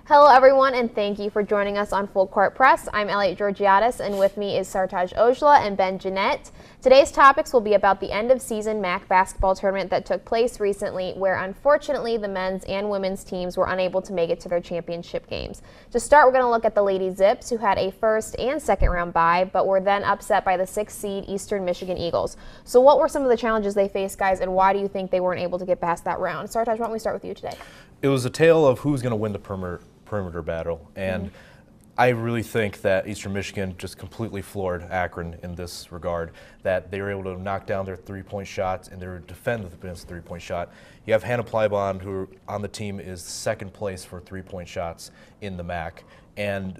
Hello everyone, and thank you for joining us on Full Court Press. I'm Elliot Georgiadis, and with me is Sartaj Aujla and Ben Genet. Today's topics will be about the end-of-season MAC basketball tournament that took place recently, where unfortunately the men's and women's teams were unable to make it to their championship games. To start, we're going to look at the Lady Zips, who had a first and second round bye, but were then upset by the 6th seed Eastern Michigan Eagles. So what were some of the challenges they faced, guys, and why do you think they weren't able to get past that round? Sartaj, why don't we start with you today? It was a tale of who's going to win the perimeter battle, and I really think that Eastern Michigan just completely floored Akron in this regard, that they were able to knock down their three-point shots and they were defend against the three-point shot. You have Hannah Plybond, who on the team is second place for three-point shots in the MAC, and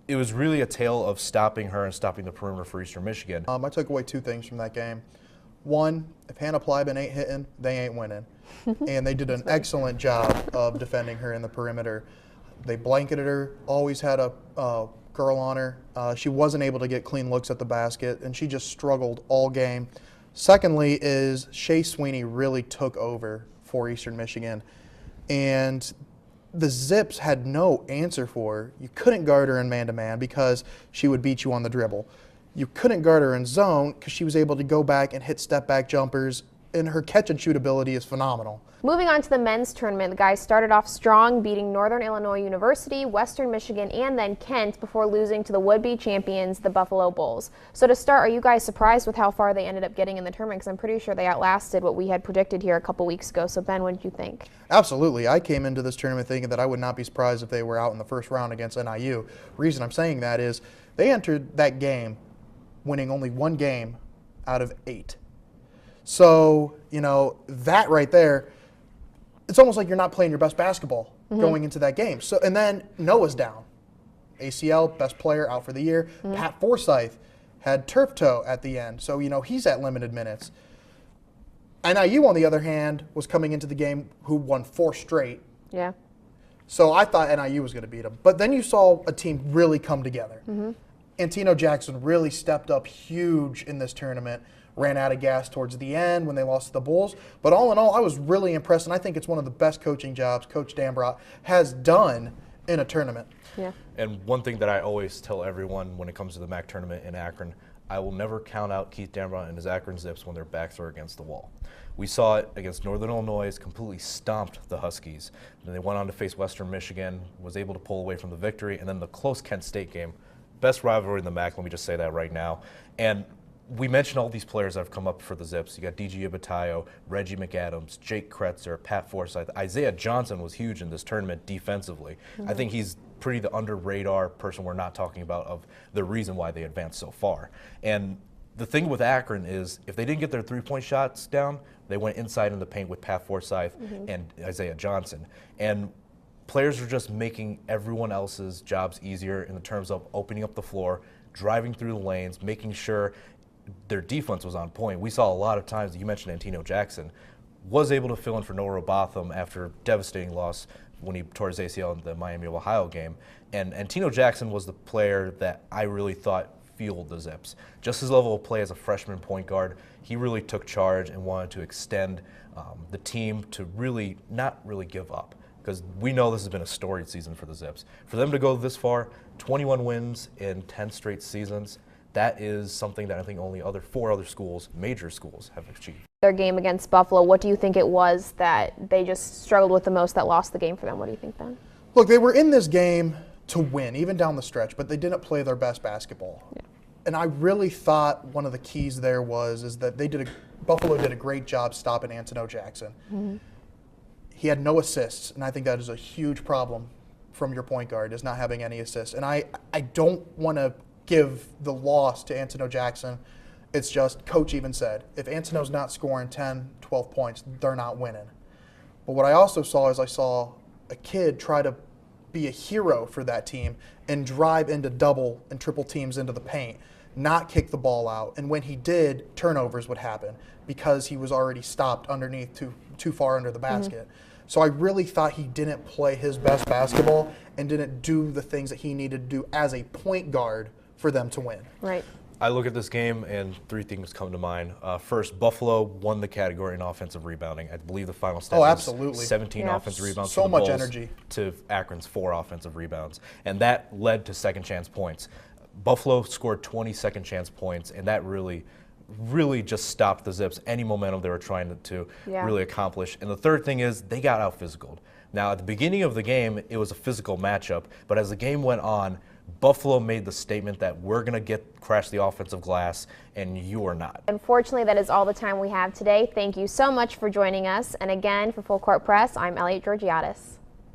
it was really a tale of stopping her and stopping the perimeter for Eastern Michigan. I took away two things from that game. One, if Hannah Plybond ain't hitting, they ain't winning. And they did an excellent job of defending her in the perimeter. They blanketed her, always had a girl on her. She wasn't able to get clean looks at the basket, and she just struggled all game. Secondly is Shea Sweeney really took over for Eastern Michigan, and the Zips had no answer for her. You couldn't guard her in man-to-man because she would beat you on the dribble. You couldn't guard her in zone because she was able to go back and hit step-back jumpers, and her catch-and-shoot ability is phenomenal. Moving on to the men's tournament, the guys started off strong, beating Northern Illinois University, Western Michigan, and then Kent before losing to the would-be champions, the Buffalo Bulls. So to start, are you guys surprised with how far they ended up getting in the tournament? Because I'm pretty sure they outlasted what we had predicted here a couple weeks ago. So Ben, what did you think? Absolutely. I came into this tournament thinking that I would not be surprised if they were out in the first round against NIU. The reason I'm saying that is they entered that game winning only one game out of 8. So, that right there, it's almost like you're not playing your best basketball going into that game. So, and then Noah's down. ACL, best player, out for the year. Pat Forsyth had turf toe at the end. So, he's at limited minutes. NIU, on the other hand, was coming into the game who won 4 straight. Yeah. So I thought NIU was going to beat them. But then you saw a team really come together. Antino Jackson really stepped up huge in this tournament. Ran out of gas towards the end when they lost to the Bulls. But all in all, I was really impressed, and I think it's one of the best coaching jobs Coach Dambrot has done in a tournament. Yeah. And one thing that I always tell everyone when it comes to the MAC tournament in Akron, I will never count out Keith Dambrot and his Akron Zips when their backs are against the wall. We saw it against Northern Illinois, completely stomped the Huskies. Then they went on to face Western Michigan, was able to pull away from the victory, and then the close Kent State game. Best rivalry in the MAC, let me just say that right now. And we mentioned all these players that have come up for the Zips. You got D.G. Abatayo, Reggie McAdams, Jake Kretzer, Pat Forsyth. Isaiah Johnson was huge in this tournament defensively. I think he's pretty the under-radar person we're not talking about of the reason why they advanced so far. And the thing with Akron is if they didn't get their three-point shots down, they went inside in the paint with Pat Forsyth and Isaiah Johnson. And players are just making everyone else's jobs easier in the terms of opening up the floor, driving through the lanes, making sure their defense was on point. We saw a lot of times, you mentioned Antino Jackson, was able to fill in for Noah Robotham after a devastating loss when he tore his ACL in the Miami of Ohio game. And Antino Jackson was the player that I really thought fueled the Zips. Just his level of play as a freshman point guard, he really took charge and wanted to extend the team to really not really give up. Because we know this has been a storied season for the Zips. For them to go this far, 21 wins in 10 straight seasons, that is something that I think only 4 other schools, major schools, have achieved. Their game against Buffalo, what do you think it was that they just struggled with the most that lost the game for them? What do you think, Ben? Look, they were in this game to win, even down the stretch, but they didn't play their best basketball. Yeah. And I really thought one of the keys there is that Buffalo did a great job stopping Antino Jackson. He had no assists, and I think that is a huge problem from your point guard, is not having any assists. And I don't want to give the loss to Antino Jackson. It's just, Coach even said, if Antino's not scoring 10, 12 points, they're not winning. But what I also saw is I saw a kid try to be a hero for that team and drive into double and triple teams into the paint, not kick the ball out. And when he did, turnovers would happen because he was already stopped underneath too far under the basket. So I really thought he didn't play his best basketball and didn't do the things that he needed to do as a point guard for them to win. Right. I look at this game and three things come to mind. First, Buffalo won the category in offensive rebounding. I believe the final stat was absolutely. 17 offensive rebounds So for the much Bulls energy. to Akron's 4 offensive rebounds. And that led to second chance points. Buffalo scored 20 second chance points, and that really just stopped the Zips any momentum they were trying to really accomplish. And the third thing is they got out physicaled. Now, at the beginning of the game, it was a physical matchup, but as the game went on, Buffalo made the statement that we're going to crash the offensive glass, and you are not. Unfortunately, that is all the time we have today. Thank you so much for joining us. And again, for Full Court Press, I'm Elliot Georgiadis.